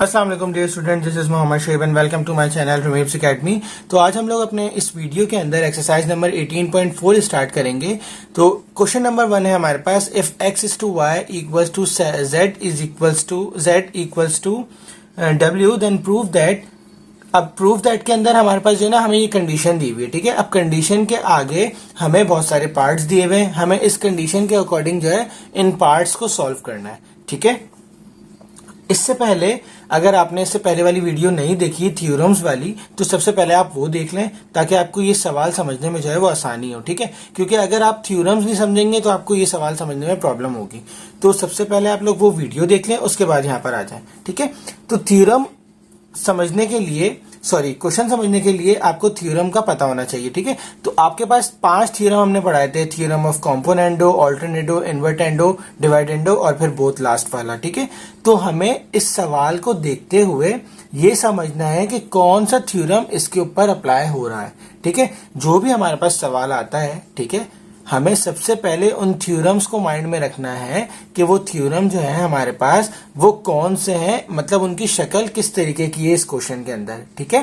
अस्सलाम वालेकुम dear student, this is Mohammad शेब and welcome to my channel रमीब्स एकेडमी। तो आज हम लोग अपने इस वीडियो के अंदर एक्सरसाइज नंबर 18.4 स्टार्ट करेंगे। तो क्वेश्चन नंबर 1 है हमारे पास, if x is to y equals to z equals to w then prove that. अब प्रूफ दैट के अंदर हमारे पास जो है ना, हमें ये कंडीशन दी हुई है, ठीक है। अब कंडीशन के आगे हमें बहुत सारे पार्ट्स दिए हुए हैं, हमें इस कंडीशन के अकॉर्डिंग जो है इन पार्ट्स को सॉल्व करना है, ठीक है। इससे पहले अगर आपने इससे पहले वाली वीडियो नहीं देखी थ्योरम्स वाली, तो सबसे पहले आप वो देख लें ताकि आपको ये सवाल समझने में जो है वो आसानी हो, ठीक है। क्योंकि अगर आप थ्योरम्स नहीं समझेंगे तो आपको ये सवाल समझने में प्रॉब्लम होगी। तो सबसे पहले आप लोग वो वीडियो देख लें, उसके बाद यहाँ पर आ जाए, ठीक है। तो थ्योरम समझने के लिए, क्वेश्चन समझने के लिए आपको थ्योरम का पता होना चाहिए, ठीक है। तो आपके पास 5 थ्योरम हमने पढ़ाए थे, थ्योरम ऑफ कॉम्पोनेंडो, ऑल्टरनेटो, इन्वर्टेंडो, डिवाइडेंडो और फिर बोथ लास्ट वाला, ठीक है। तो हमें इस सवाल को देखते हुए ये समझना है कि कौन सा थ्योरम इसके ऊपर अप्लाई हो रहा है, ठीक है। जो भी हमारे पास सवाल आता है, ठीक है, हमें सबसे पहले उन थ्योरम्स को माइंड में रखना है कि वो थ्योरम जो है हमारे पास वो कौन से हैं, मतलब उनकी शक्ल किस तरीके की है इस क्वेश्चन के अंदर, ठीक है।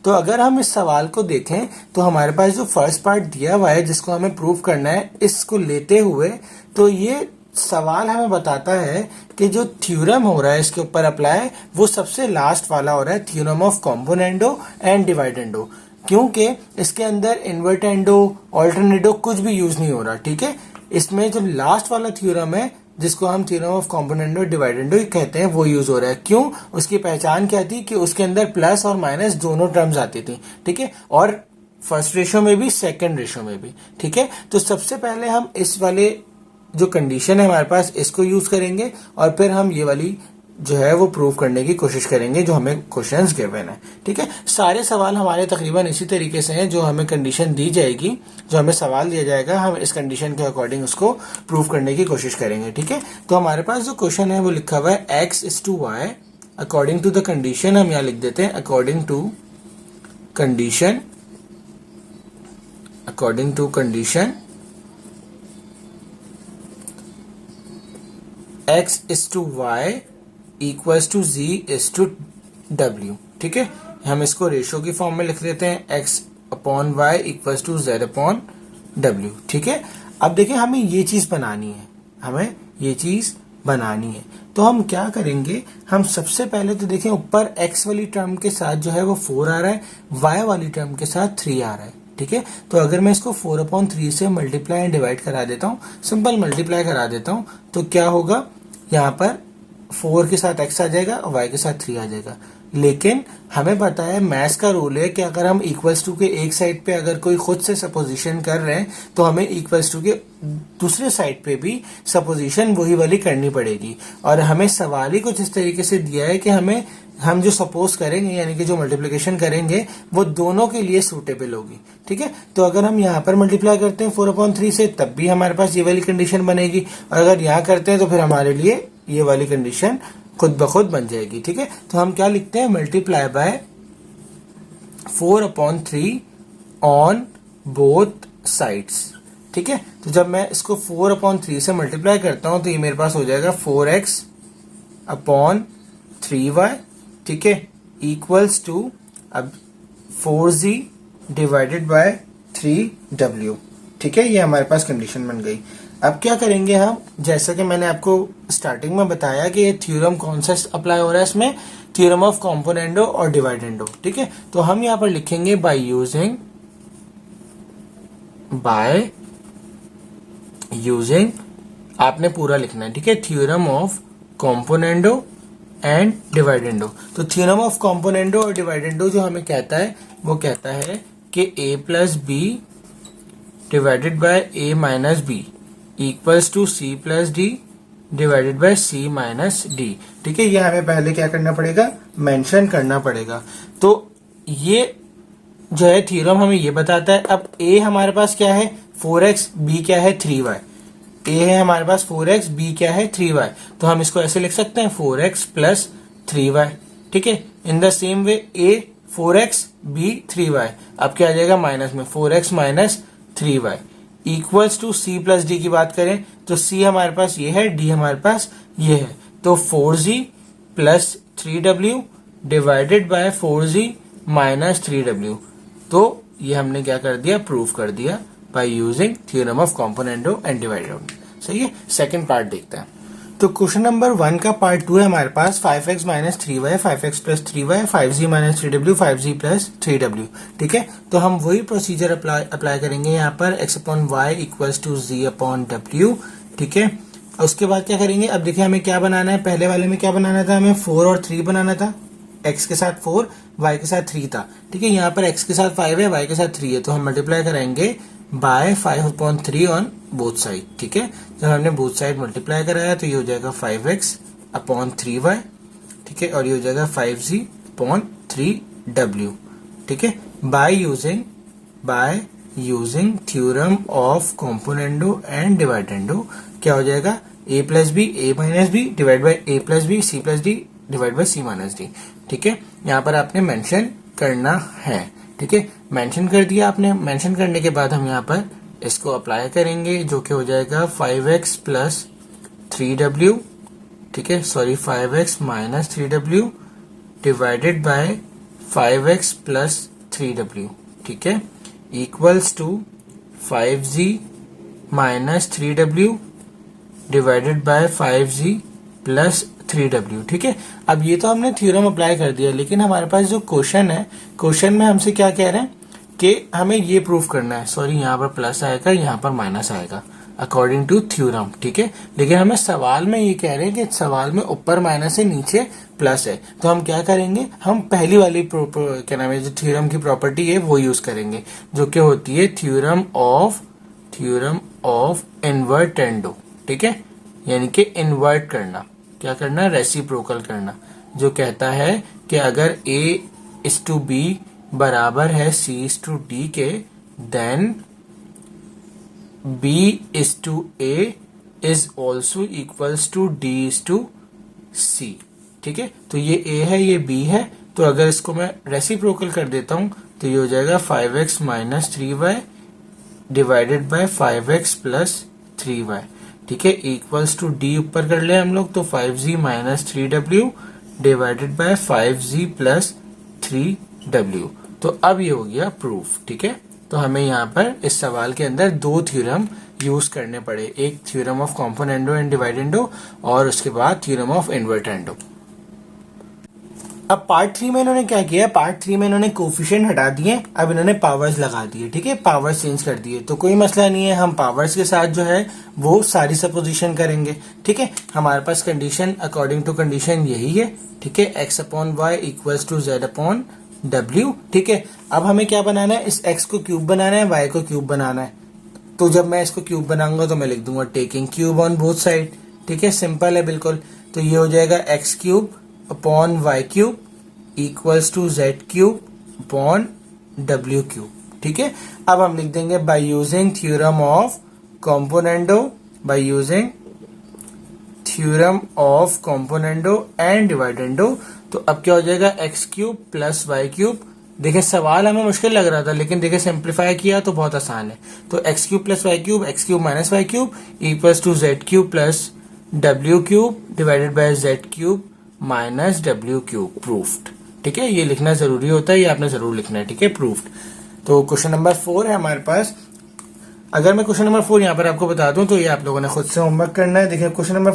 तो अगर हम इस सवाल को देखें तो हमारे पास जो फर्स्ट पार्ट दिया हुआ है जिसको हमें प्रूव करना है, इसको लेते हुए तो ये सवाल हमें बताता है कि जो थ्योरम हो रहा है इसके ऊपर अप्लाई, वो सबसे लास्ट वाला हो रहा है, थ्योरम ऑफ कॉम्पोनेंडो एंड डिवाइडेंडो। क्योंकि इसके अंदर इन्वर्टेंडो, ऑल्टरनेटो कुछ भी यूज नहीं हो रहा, ठीक है। इसमें जो लास्ट वाला थ्योरम है जिसको हम थ्योरम ऑफ कॉम्पोनेंडो डिवाइडेंडो कहते हैं, वो यूज हो रहा है। क्यों? उसकी पहचान क्या थी कि उसके अंदर प्लस और माइनस दोनों टर्म्स आती थी, ठीक है, और फर्स्ट रेशो में भी सेकंड रेशो में भी, ठीक है। तो सबसे पहले हम इस वाले जो कंडीशन है हमारे पास इसको यूज करेंगे और फिर हम ये वाली जो है वो प्रूव करने की कोशिश करेंगे जो हमें क्वेश्चंस गिवन है, ठीक है। सारे सवाल हमारे तकरीबन इसी तरीके से हैं, जो हमें कंडीशन दी जाएगी, जो हमें सवाल दिया जाएगा, हम इस कंडीशन के अकॉर्डिंग उसको प्रूव करने की कोशिश करेंगे, ठीक है। तो हमारे पास जो क्वेश्चन है वो लिखा हुआ है x is to y according to the condition, हम यहाँ लिख देते हैं according to condition x is to y equals to z is to w, ठीक है। हम इसको रेशो की फॉर्म में लिख लेते हैं, x upon y equals to z upon w, ठीक है। अब देखें हमें ये चीज बनानी है, तो हम क्या करेंगे, हम सबसे पहले तो देखें ऊपर x वाली टर्म के साथ जो है वो 4 आ रहा है, y वाली टर्म के साथ 3 आ रहा है, ठीक है। तो अगर मैं इसको 4/3 से मल्टीप्लाई एंड डिवाइड करा देता हूँ, सिंपल मल्टीप्लाई करा देता हूँ, तो क्या होगा, यहाँ पर 4 के साथ x आ जाएगा और y के साथ 3 आ जाएगा। लेकिन हमें पता है, मैथ्स का रूल है कि अगर हम इक्वल्स टू के एक साइड पे अगर कोई खुद से सपोजिशन कर रहे हैं तो हमें इक्वल्स टू के दूसरे साइड पे भी सपोजिशन वही वाली करनी पड़ेगी। और हमें सवाल ही कुछ इस तरीके से दिया है कि हम जो सपोज करेंगे, यानी कि जो मल्टीप्लिकेशन करेंगे, वो दोनों के लिए सूटेबल होगी, ठीक है। तो अगर हम यहाँ पर मल्टीप्लाई करते हैं 4/3 से, तब भी हमारे पास ये वाली कंडीशन बनेगी, और अगर यहाँ करते हैं तो फिर हमारे लिए ये वाली कंडीशन खुद ब खुद बन जाएगी, ठीक है। तो हम क्या लिखते हैं, multiply by 4/3 on both sides, ठीक है। तो जब मैं इसको 4/3 से मल्टीप्लाई करता हूं तो ये मेरे पास हो जाएगा 4x अपॉन 3y, ठीक है, इक्वल्स टू अब 4z डिवाइडेड बाय 3w, ठीक है। ये हमारे पास कंडीशन बन गई। अब क्या करेंगे हम, जैसा कि मैंने आपको स्टार्टिंग में बताया कि ये थ्योरम कौन सा अप्लाई हो रहा है इसमें, थ्योरम ऑफ कॉम्पोनेंडो और डिवाइडेंडो, ठीक है। तो हम यहाँ पर लिखेंगे बाय यूजिंग, आपने पूरा लिखना है, ठीक है, theorem of componendo and dividendo. तो थ्योरम ऑफ कॉम्पोनेंडो और डिवाइडेंडो जो हमें कहता है, वो कहता है कि a plus B divided by a minus B equals to c plus D divided by c minus D, ठीक है। ये हमें पहले क्या करना पड़ेगा, मेंशन करना पड़ेगा। तो ये जो है थ्योरम हमें ये बताता है। अब a हमारे पास क्या है 4x, b क्या है 3y, a है हमारे पास 4x, b क्या है 3y, तो हम इसको ऐसे लिख सकते हैं 4x प्लस 3y, ठीक है। In the same way a 4x, b 3y, अब क्या आ जाएगा माइनस में 4x minus 3y equals to c plus D की बात करें तो c हमारे पास ये है, d हमारे पास ये है, तो 4z plus 3w divided bye 4z minus 3w। तो ये हमने क्या कर दिया, प्रूफ कर दिया by using theorem of componendo and dividendo. सही है। सेकंड पार्ट देखते हैं। तो क्वेश्चन नंबर 1 का पार्ट 2 है हमारे पास 5x minus 3y 5x plus 3y 5z minus 3w 5z plus 3w। ठीक है, तो हम वही प्रोसीजर अप्लाई करेंगे यहाँ पर x upon Y equals to z upon w। ठीक है, उसके बाद क्या करेंगे, अब देखिए हमें क्या बनाना है, पहले वाले में क्या बनाना था, हमें 4 और 3 बनाना था। x के साथ 4 y के साथ 3 था। ठीक है, यहाँ पर x के साथ 5 है, y के साथ 3 है, तो हम मल्टीप्लाई कराएंगे बाय 5/3 ऑन बोथ साइड। ठीक है, जब हमने बोथ साइड मल्टीप्लाई कराया तो ये हो जाएगा 5x अपॉन 3y। ठीक है, और ये हो जाएगा 5z अपॉन 3w। ठीक है, by using theorem of componendo and dividendo क्या हो जाएगा, a plus b a minus b divide by a plus b c plus d divide by c minus D. ठीक है, यहाँ पर आपने मेंशन करना है। ठीक है, मेंशन कर दिया आपने। मेंशन करने के बाद हम यहाँ पर इसको अप्लाई करेंगे, जो कि हो जाएगा 5x प्लस 3w। ठीक है, sorry 5x minus 3w divided by 5x plus 3w। ठीक है, equals to 5z minus 3w divided by 5z plus 3w। ठीक है, अब ये तो हमने थ्योरम अप्लाई कर दिया, लेकिन हमारे पास जो क्वेश्चन है, क्वेश्चन में हमसे क्या कह रहे हैं कि हमें ये प्रूफ करना है, सॉरी यहाँ पर प्लस आएगा, यहाँ पर माइनस आएगा अकॉर्डिंग टू थ्योरम। ठीक है, लेकिन हमें सवाल में ये कह रहे हैं कि सवाल में ऊपर माइनस है, नीचे प्लस है, तो हम क्या करेंगे, हम पहली वाली क्या नाम है, जो थ्योरम की प्रॉपर्टी है वो यूज करेंगे, जो कि होती है थ्योरम ऑफ इन्वर्टेंडो। ठीक है, यानी कि इन्वर्ट करना, क्या करना, रेसिप्रोकल करना, जो कहता है कि अगर a इज टू b बराबर है c इज टू d के, then b is to a is also equals to d is to c। ठीक है, तो ये a है, ये b है, तो अगर इसको मैं रेसिप्रोकल कर देता हूं तो ये हो जाएगा 5x minus 3y divided by 5x plus 3y। ठीक है, इक्वल्स टू डी ऊपर कर ले हम लोग, तो 5z minus 3w divided by 5z plus 3w। तो अब ये हो गया प्रूफ। ठीक है, तो हमें यहाँ पर इस सवाल के अंदर 2 थ्योरम यूज करने पड़े, एक थ्योरम ऑफ कॉम्पोनेंडो एंड डिवाइडेंडो और उसके बाद थ्योरम ऑफ इन्वर्टेंडो। अब पार्ट 3 में इन्होंने क्या किया, पार्ट 3 में इन्होंने कोफिशिएंट हटा दिए, अब इन्होंने पावर्स लगा दिए। ठीक है, पावर्स चेंज कर दिए, तो कोई मसला नहीं है, हम पावर्स के साथ जो है वो सारी सपोजिशन करेंगे। ठीक है, हमारे पास कंडीशन अकॉर्डिंग टू कंडीशन यही है। ठीक है, x upon Y equals to z upon w। ठीक है, अब हमें क्या बनाना है, इस x को क्यूब बनाना है, y को क्यूब बनाना है। तो जब मैं इसको क्यूब बनाऊंगा तो मैं लिख दूंगा taking cube on both side. ठीक है, सिंपल है बिल्कुल। तो ये हो जाएगा x cube upon y cube equals to z cube upon w cube. ठीक है, अब हम लिख देंगे by using theorem of componendo, by using theorem of componendo and dividendo. तो अब क्या हो जाएगा, x cube plus Y cube. देखिए सवाल हमें मुश्किल लग रहा था, लेकिन देखिए सिंप्लीफाई किया तो बहुत आसान है। तो x cube plus Y cube, x cube minus Y cube equals to z cube plus w cube divided by z cube minus w cube. Proofed. ठीक है, ये लिखना जरूरी होता है, ये आपने जरूर लिखना है। ठीक है, प्रूफ्ड। तो क्वेश्चन नंबर 4 है हमारे पास। अगर मैं क्वेश्चन नंबर 4 यहाँ पर आपको बता दूं तो ये आप लोगों ने खुद से होमवर्क करना है। देखिए क्वेश्चन नंबर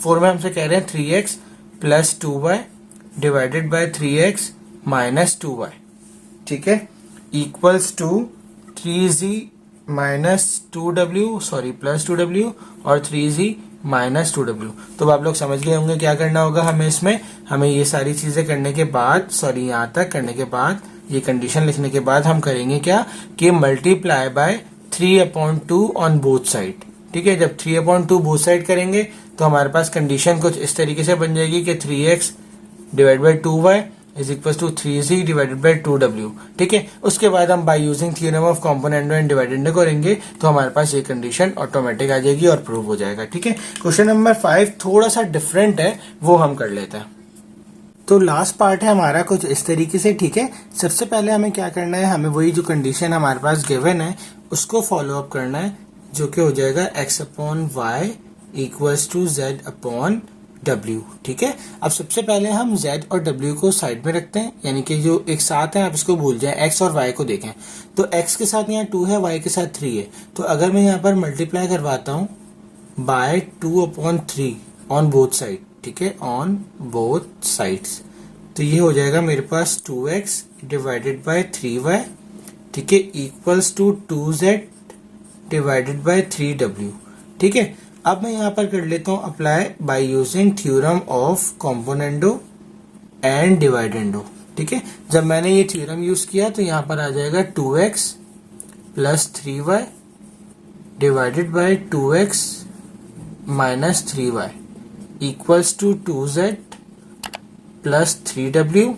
4 में हमसे कह रहे हैं 3x plus 2y divided by 3x minus 2y। ठीक है, equals to 3z minus 2w, sorry plus 2w और 3z माइनस 2w। तो आप लोग समझ गए होंगे क्या करना होगा हमें इसमें। हमें ये सारी चीजें करने के बाद, सॉरी यहाँ तक करने के बाद, ये कंडीशन लिखने के बाद हम करेंगे क्या कि multiply by 3/2 on both side. ठीक है, जब 3/2 बोथ साइड करेंगे तो हमारे पास कंडीशन कुछ इस तरीके से बन जाएगी कि 3x divide by 2y is equal to 3z divided by 2w। ठीक है, उसके बाद हम by using theorem of componendo and dividendo करेंगे तो हमारे पास ये कंडीशन ऑटोमेटिक आ जाएगी और प्रूव हो जाएगा। ठीक है, क्वेश्चन नंबर 5 थोड़ा सा डिफरेंट है, वो हम कर लेते हैं। तो लास्ट पार्ट है हमारा कुछ इस तरीके से। ठीक है, सबसे पहले हमें क्या करना है, हमें वही जो कंडीशन हमारे पास गिवन है उसको फॉलो अप करना है, जो कि हो जाएगा x upon Y equals to z upon W, ठीक है। अब सबसे पहले हम Z और W को साइड में रखते हैं, यानी कि जो एक साथ है आप इसको भूल जाएं। X और Y को देखें तो X के साथ यहाँ 2 है, Y के साथ 3 है। तो अगर मैं यहाँ पर मल्टीप्लाई करवाता हूँ बाय 2/3 ऑन बोथ साइड, ठीक है, ऑन बोथ साइड्स, तो ये हो जाएगा मेरे पास 2x डिवाइडेड बाय 3y, ठीक है, equals to 2z divided by 3w, ठीक है। अब मैं यहाँ पर कर लेता हूँ apply by using theorem of componendo and dividendo, ठीक है। जब मैंने ये थ्योरम यूज किया तो यहाँ पर आ जाएगा 2x plus 3y divided by 2x minus 3y equals to 2z plus 3w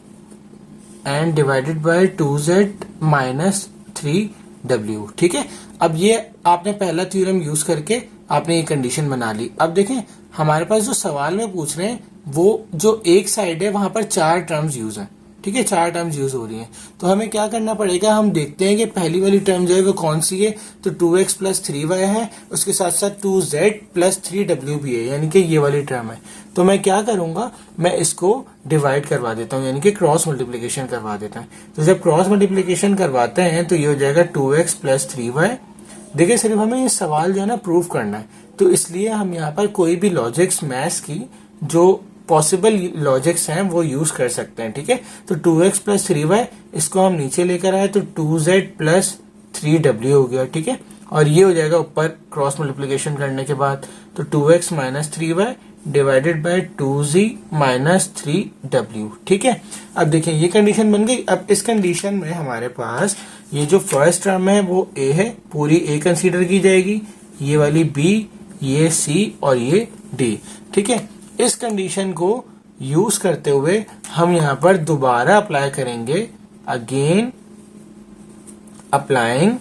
and divided by 2z minus 3w, ठीक है। अब ये आपने पहला थ्योरम यूज करके आपने ये कंडीशन बना ली। अब देखें हमारे पास जो सवाल में पूछ रहे हैं वो जो एक साइड है वहां पर 4 टर्म्स यूज हैं, ठीक है, 4 टर्म्स यूज हो रही हैं। तो हमें क्या करना पड़ेगा, हम देखते हैं कि पहली वाली टर्म जो है वो कौन सी है। तो 2x प्लस 3y है, उसके साथ साथ 2z प्लस 3w भी है, यानी कि ये वाली टर्म है। तो मैं क्या करूंगा, मैं इसको डिवाइड करवा देता हूँ, यानी कि क्रॉस मल्टीप्लीकेशन करवा देता हूँ। तो जब क्रॉस मल्टीप्लीकेशन करवाते हैं तो ये हो जाएगा 2x प्लस 3y। देखिए सिर्फ हमें ये सवाल जो है ना प्रूव करना है, तो इसलिए हम यहाँ पर कोई भी लॉजिक्स मैथ्स की जो पॉसिबल लॉजिक्स हैं वो यूज कर सकते हैं, ठीक है। तो 2x प्लस 3y इसको हम नीचे लेकर आए तो 2z प्लस 3w हो गया, ठीक है। और ये हो जाएगा ऊपर क्रॉस मल्टीप्लीकेशन करने के बाद, तो 2x minus 3y divided by 2z minus 3w, ठीक है। अब देखिए ये कंडीशन बन गई। अब इस कंडीशन में हमारे पास ये जो फर्स्ट टर्म है वो a है, पूरी a कंसीडर की जाएगी, ये वाली b, ये c और ये d, ठीक है। इस कंडीशन को यूज करते हुए हम यहां पर दोबारा अप्लाई करेंगे, again applying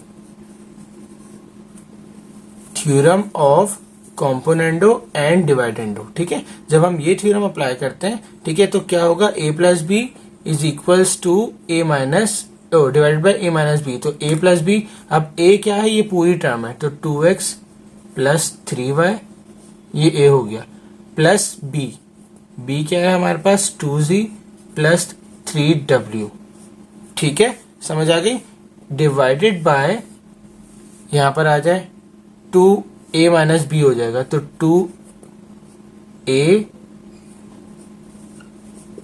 theorem of componendo and dividendo, ठीक है। जब हम ये थ्योरम अप्लाई करते हैं, ठीक है, तो क्या होगा, a plus B is equals to a minus divided by a minus B. तो a प्लस बी, अब a क्या है, ये पूरी टर्म है, तो 2x प्लस 3y ये a हो गया, प्लस b क्या है हमारे पास 2z प्लस 3w, ठीक है, समझ आ गई। डिवाइडेड बाय यहां पर आ जाए 2a माइनस बी हो जाएगा, तो 2a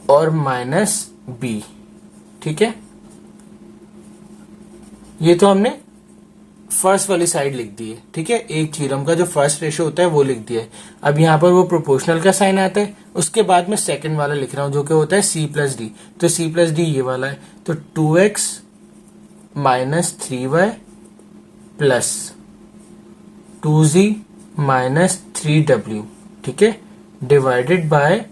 और माइनस b, ठीक है। ये तो हमने फर्स्ट वाली साइड लिख दी है, ठीक है, एक थ्योरम का जो फर्स्ट रेशो होता है वो लिख दिया है। अब यहाँ पर वो प्रोपोर्शनल का साइन आता है, उसके बाद मैं सेकंड वाला लिख रहा हूं जो कि होता है c प्लस डी। तो c प्लस डी ये वाला है, तो 2x minus 3y plus 2z minus 3w, ठीक है, divided by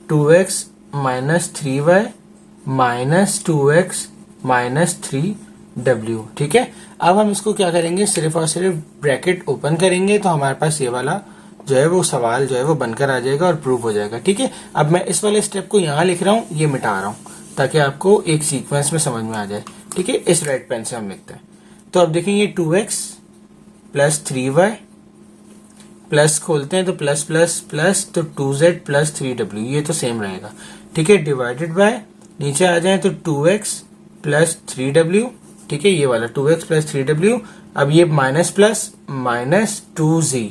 2x minus 3y minus 2x minus 3w, ठीक है। अब हम इसको क्या करेंगे, सिर्फ और सिर्फ ब्रैकेट ओपन करेंगे तो हमारे पास ये वाला जो है वो सवाल जो है वो बनकर आ जाएगा और प्रूव हो जाएगा, ठीक है। अब मैं इस वाले स्टेप को यहाँ लिख रहा हूँ, ये मिटा रहा हूँ ताकि आपको एक सीक्वेंस में समझ में आ जाए, ठीक है। इस रेड पेन से हम लिखते हैं। तो अब देखेंगे 2x प्लस 3y प्लस खोलते हैं तो प्लस प्लस प्लस, तो 2z प्लस 3w ये तो सेम रहेगा, ठीक है, डिवाइडेड बाय नीचे आ जाए तो 2x प्लस 3w, ठीक है, ये वाला 2x प्लस 3w। अब ये minus plus minus 2z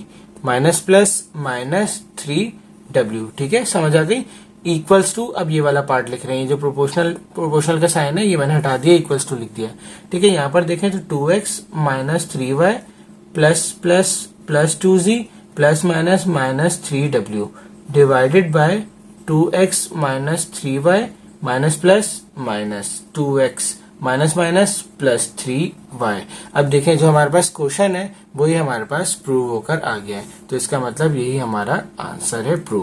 minus plus minus 3w, ठीक है, समझ आ गई। इक्वल्स टू, अब ये वाला पार्ट लिख रहे हैं, जो प्रोपोर्शनल का साइन है ये मैंने हटा दिया, इक्वल्स टू लिख दिया, ठीक है। यहाँ पर देखें तो 2x minus 3y plus plus plus 2z plus minus minus 3w divided by 2x minus 3y minus plus minus 2x minus minus plus 3y। अब देखें जो हमारे पास क्वेश्चन है वही हमारे पास प्रूव होकर आ गया है, तो इसका मतलब यही हमारा आंसर है, प्रूव।